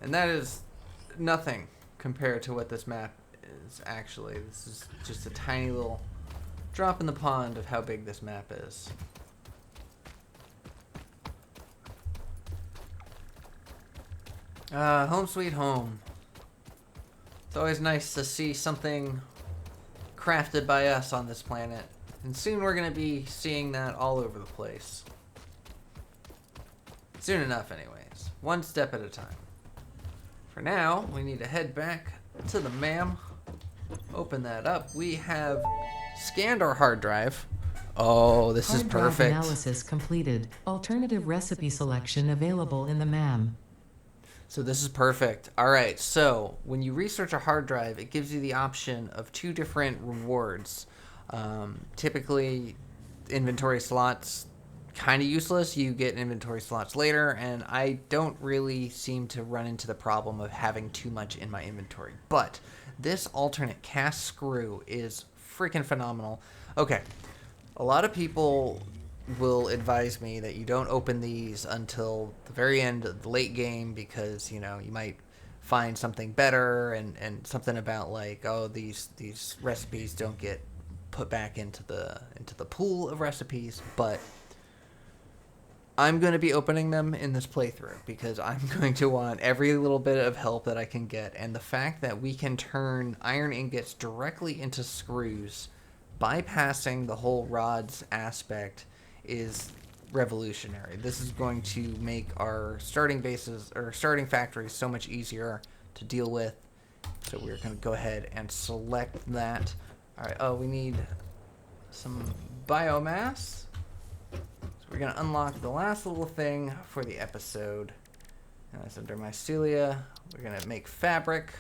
And that is nothing compared to what this map is actually. This is just a tiny little drop in the pond of how big this map is. Home sweet home. It's always nice to see something crafted by us on this planet. And soon we're going to be seeing that all over the place. Soon enough anyways. One step at a time. For now, we need to head back to the MAM. Open that up. We have scanned our hard drive. Oh, this is perfect. Hard drive analysis completed. Alternative recipe selection available in the MAM. So this is perfect. All right, so when you research a hard drive, it gives you the option of 2 different rewards. Typically, inventory slots, kind of useless. You get inventory slots later, and I don't really seem to run into the problem of having too much in my inventory. But this alternate cast screw is freaking phenomenal. Okay, a lot of people will advise me that you don't open these until the very end of the late game because, you know, you might find something better and something about like, oh, these recipes don't get put back into the pool of recipes. But I'm going to be opening them in this playthrough because I'm going to want every little bit of help that I can get. And the fact that we can turn iron ingots directly into screws, bypassing the whole rods aspect, is revolutionary. This is going to make our starting bases or starting factories so much easier to deal with. So we're going to go ahead and select that. All right. Oh, we need some biomass. So we're going to unlock the last little thing for the episode. And that's under Mycelia. We're going to make fabric.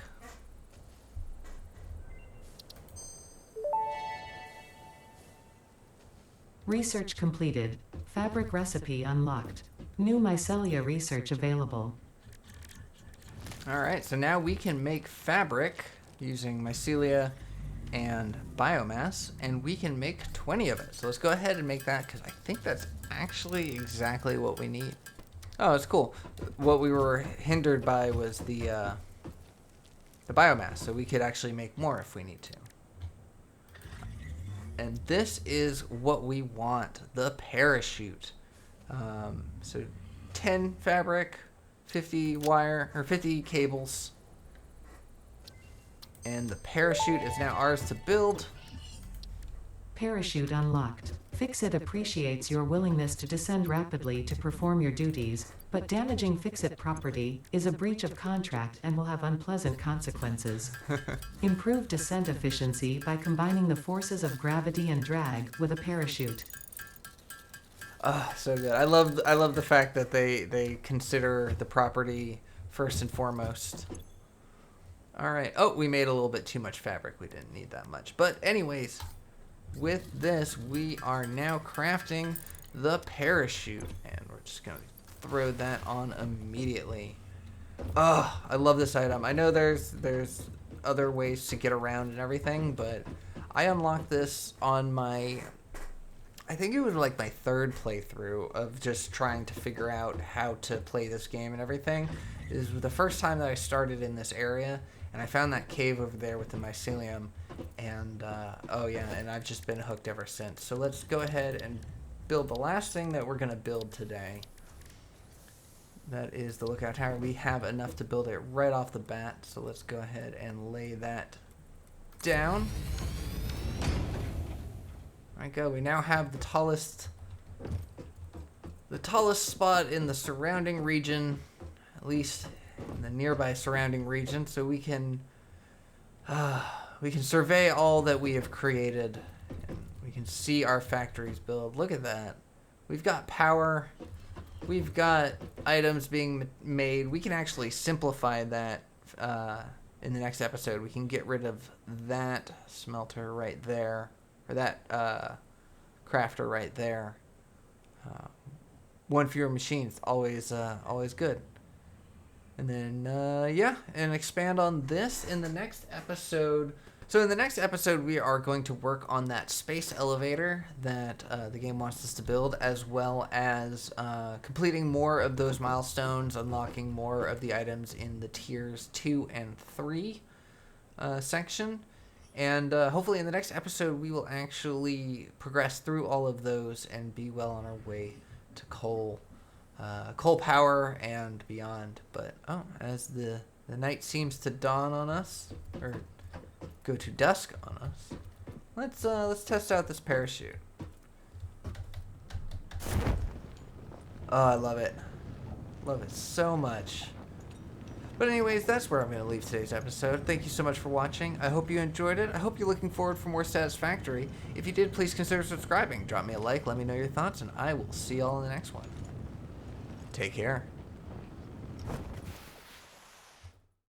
Research completed. Fabric recipe unlocked. New Mycelia research available. Alright, so now we can make fabric using Mycelia and biomass, and we can make 20 of it. So let's go ahead and make that, because I think that's actually exactly what we need. Oh, it's cool. What we were hindered by was the biomass, so we could actually make more if we need to. And this is what we want, the parachute. So 10 fabric, 50 wire, or 50 cables. And the parachute is now ours to build. Parachute unlocked. Fix-It appreciates your willingness to descend rapidly to perform your duties, but damaging Fix-It property is a breach of contract and will have unpleasant consequences. Improve descent efficiency by combining the forces of gravity and drag with a parachute. Oh, so good. I love the fact that they consider the property first and foremost. All right. Oh, we made a little bit too much fabric. We didn't need that much. But anyways, with this, we are now crafting the parachute. And we're just going to throw that on immediately. Oh, I love this item. I know there's other ways to get around and everything, but I unlocked this on my... I think it was like my 3rd playthrough of just trying to figure out how to play this game and everything. It was the first time that I started in this area, and I found that cave over there with the mycelium, and oh yeah, and I've just been hooked ever since. So let's go ahead and build the last thing that we're going to build today. That is the lookout tower. We have enough to build it right off the bat, so let's go ahead and lay that down. There we go. We now have the tallest spot in the surrounding region, at least in the nearby surrounding region, so we can survey all that we have created, and we can see our factories build. Look at that. We've got power. we've got items being made. We can actually simplify that in the next episode. We can get rid of that smelter right there, or that crafter right there. One fewer machines, always good. And then, and expand on this in the next episode. So in the next episode, we are going to work on that space elevator that the game wants us to build, as well as completing more of those milestones, unlocking more of the items in the tiers 2 and 3 section. And hopefully in the next episode, we will actually progress through all of those and be well on our way to coal power and beyond. But as the night seems to dawn on us, or go to dusk on us, let's test out this parachute. Oh, I love it so much. But anyways, that's where I'm going to leave today's episode. Thank you so much for watching. I hope you enjoyed it. I hope you're looking forward for more Satisfactory. If you did, please consider subscribing. Drop me a like, let me know your thoughts, and I will see y'all in the next one. Take care.